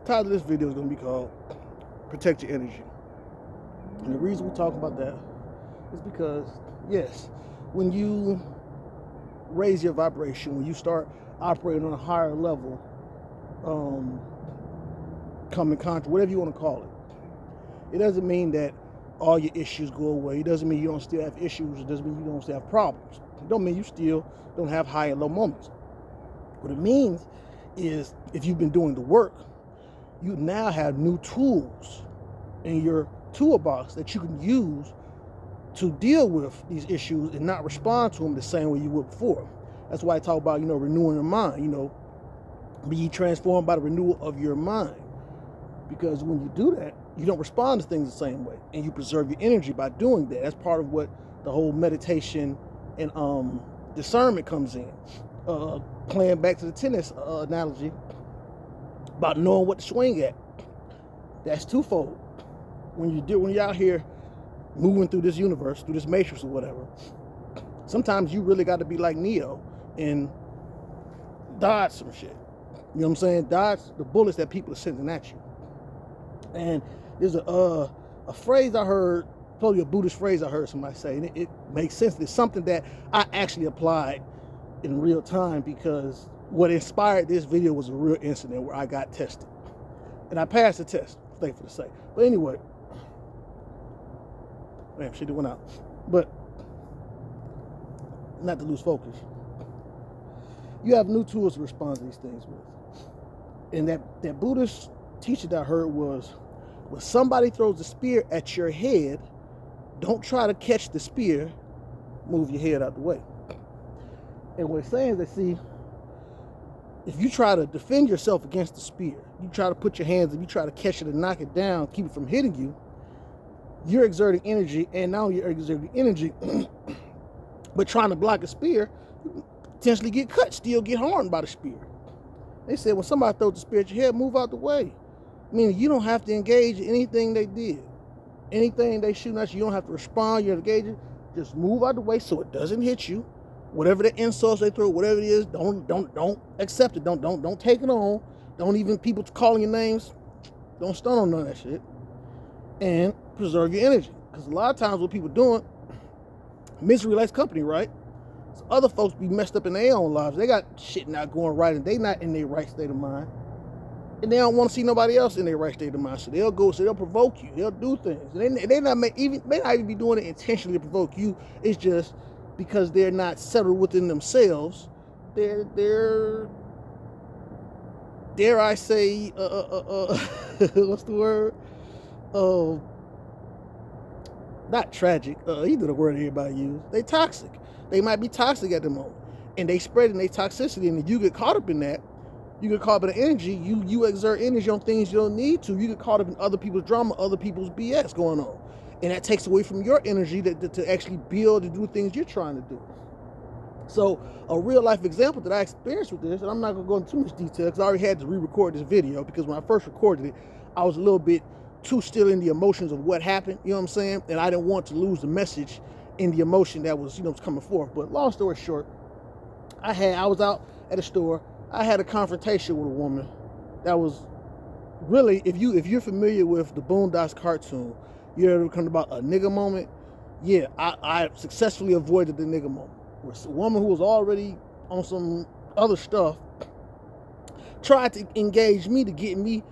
The title of this video is going to be called Protect Your Energy. And the reason we talk about that is because, yes, when you raise your vibration, when you start operating on a higher level, come in contact, whatever you want to call it, it doesn't mean that all your issues go away. It doesn't mean you don't still have issues. It doesn't mean you don't still have problems. It don't mean you still don't have high and low moments. What it means is if you've been doing the work, you now have new tools in your toolbox that you can use to deal with these issues and not respond to them the same way you would before. That's why I talk about, renewing your mind, be transformed by the renewal of your mind. Because when you do that, you don't respond to things the same way, and you preserve your energy by doing that. That's part of what the whole meditation and discernment comes in. Playing back to the tennis analogy about knowing what to swing at. That's twofold. When you're out here moving through this universe, through this matrix or whatever, sometimes you really got to be like Neo and dodge some shit. You know what I'm saying? Dodge the bullets that people are sending at you. And there's a phrase I heard, probably a Buddhist phrase I heard somebody say, and it makes sense. It's something that I actually applied in real time, because what inspired this video was a real incident where I got tested. And I passed the test, thankful to say. But anyway, damn, shit, it went out. But not to lose focus, you have new tools to respond to these things with. And that Buddhist teaching that I heard was, when somebody throws a spear at your head, don't try to catch the spear, move your head out the way. And what it's saying is that, see, if you try to defend yourself against the spear, you try to put your hands up, you try to catch it and knock it down, keep it from hitting you, you're exerting energy, and now you're exerting energy, but trying to block a spear, you potentially get cut, still get harmed by the spear. They said when somebody throws the spear at your head, move out the way. Meaning you don't have to engage in anything they did. Anything they shoot at you, you don't have to respond, you're engaging. Just move out the way so it doesn't hit you. Whatever the insults they throw, whatever it is, don't accept it. Don't take it on. Don't even people calling your names. Don't stun on none of that shit. And preserve your energy. Because a lot of times what people doing, misery likes company, right? So other folks be messed up in their own lives. They got shit not going right, and they not in their right state of mind. And they don't want to see nobody else in their right state of mind. So they'll provoke you. They'll do things. And they may not even be doing it intentionally to provoke you. It's just because they're not settled within themselves. They're dare I say, what's the word? Not tragic. Either the word everybody use. They toxic. They might be toxic at the moment, and they spreading their toxicity. And if you get caught up in that, you get caught up in the energy. You exert energy on things you don't need to. You get caught up in other people's drama, other people's BS going on, and that takes away from your energy to actually build and do things you're trying to do. So a real life example that I experienced with this, and I'm not gonna go into too much detail because I already had to re-record this video, because when I first recorded it, I was a little bit too still in the emotions of what happened. You know what I'm saying? And I didn't want to lose the message in the emotion that was, coming forth. But long story short, I was out at a store. I had a confrontation with a woman that was really, if you're familiar with the Boondocks cartoon, you ever come about a nigga moment? Yeah, I successfully avoided the nigga moment. Where a woman who was already on some other stuff tried to engage me to get me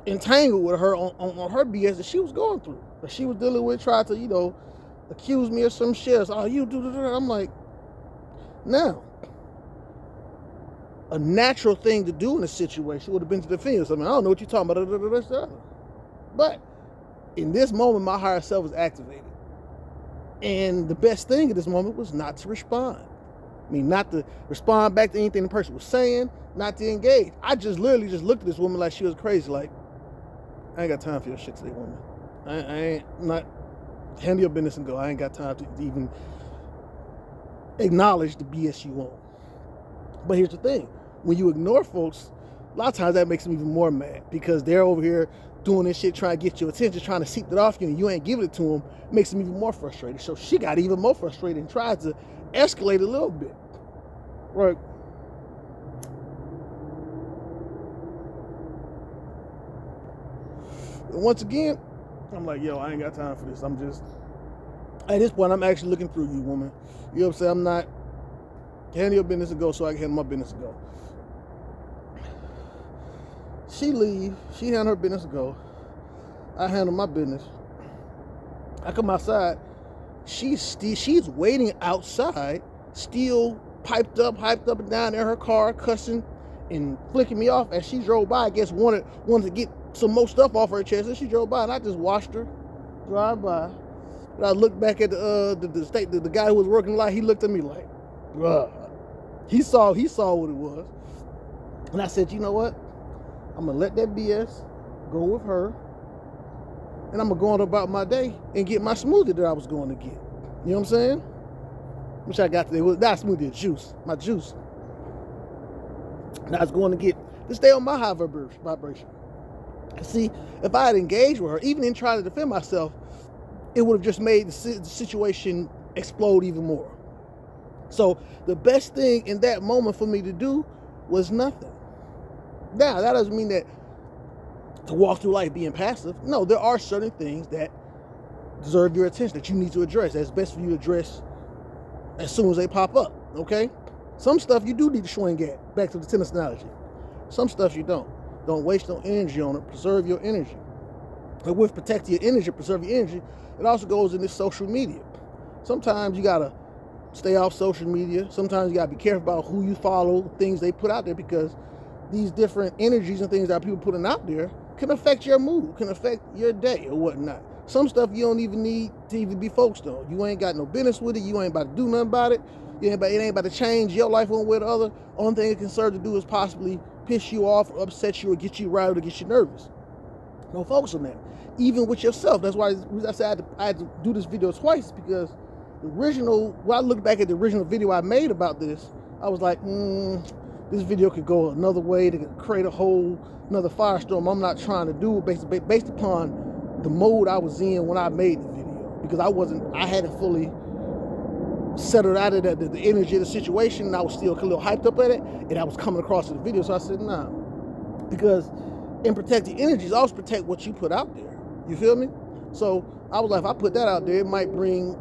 entangled with her on her BS that she was going through, that she was dealing with, tried to, accuse me of some shit. Oh, you do that. I'm like, now, a natural thing to do in a situation would have been to defend yourself. I don't know what you're talking about. But in this moment, my higher self was activated. And the best thing at this moment was not to respond. Not to respond back to anything the person was saying, not to engage. I just literally looked at this woman like she was crazy. Like, I ain't got time for your shit today, woman. I ain't not handle your business and go. I ain't got time to even acknowledge the BS you want. But here's the thing. When you ignore folks, a lot of times that makes them even more mad, because they're over here doing this shit, trying to get your attention, trying to seek that off you, and you ain't giving it to them, makes them even more frustrated. So she got even more frustrated and tried to escalate a little bit. Right. And once again, I'm like, yo, I ain't got time for this. I'm just, at this point, I'm actually looking through you, woman. You know what I'm saying? I'm not, handle your business and go so I can handle my business and go. She leave, she handle her business and go. I handle my business. I come outside, she's waiting outside, still hyped up and down in her car, cussing and flicking me off. As she drove by, I guess wanted to get some more stuff off her chest, and she drove by, and I just watched her drive by. And I looked back at the guy who was working the lot. He looked at me like, bruh. He saw what it was, and I said, you know what? I'm gonna let that BS go with her, and I'm gonna go on about my day and get my smoothie that I was going to get. You know what I'm saying? Which I got today. It was not smoothie, juice. My juice. And I was going to get to stay on my high vibration. See, if I had engaged with her, even in trying to defend myself, it would have just made the situation explode even more. So the best thing in that moment for me to do was nothing. Now, that doesn't mean that to walk through life being passive. No, there are certain things that deserve your attention that you need to address. That's best for you to address as soon as they pop up, okay? Some stuff you do need to swing at, back to the tennis analogy. Some stuff you don't. Don't waste no energy on it. Preserve your energy. And with protect your energy, preserve your energy, it also goes in this social media. Sometimes you gotta stay off social media. Sometimes you gotta be careful about who you follow, things they put out there, because these different energies and things that people putting out there can affect your mood, can affect your day or whatnot. Some stuff you don't even need to even be focused on. You ain't got no business with it. You ain't about to do nothing about it. It ain't about to change your life one way or the other. Only thing it can serve to do is possibly piss you off or upset you or get you riled or get you nervous. Don't focus on that. Even with yourself. That's why I said I had to do this video twice, because when I look back at the original video I made about this, I was like, this video could go another way. They could create another firestorm. I'm not trying to do it based upon the mode I was in when I made the video, because I hadn't fully settled out of the energy of the situation, and I was still a little hyped up at it, and I was coming across in the video. So I said, nah, because in protecting energies, also protect what you put out there. You feel me? So I was like, if I put that out there, it might bring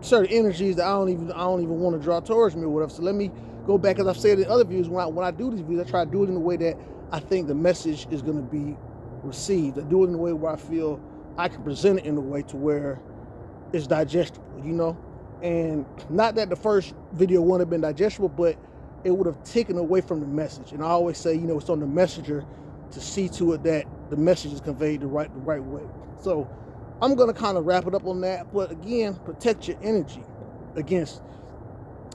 certain energies that I don't even want to draw towards me or whatever. So let me go back, as I've said in other videos, when I do these videos, I try to do it in a way that I think the message is going to be received. I do it in a way where I feel I can present it in a way to where it's digestible, you know? And not that the first video wouldn't have been digestible, but it would have taken away from the message. And I always say, it's on the messenger to see to it that the message is conveyed the right way. So I'm going to kind of wrap it up on that. But again, protect your energy against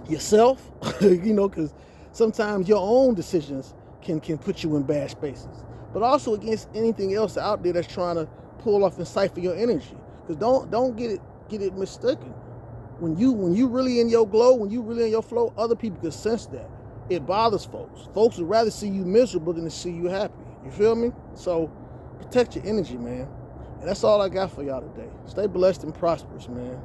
yourself, because sometimes your own decisions can put you in bad spaces. But also against anything else out there that's trying to pull off and siphon your energy. Because don't get it mistaken. When you really in your glow, when you really in your flow, other people can sense that. It bothers folks. Folks would rather see you miserable than to see you happy. You feel me? So protect your energy, man. And that's all I got for y'all today. Stay blessed and prosperous, man.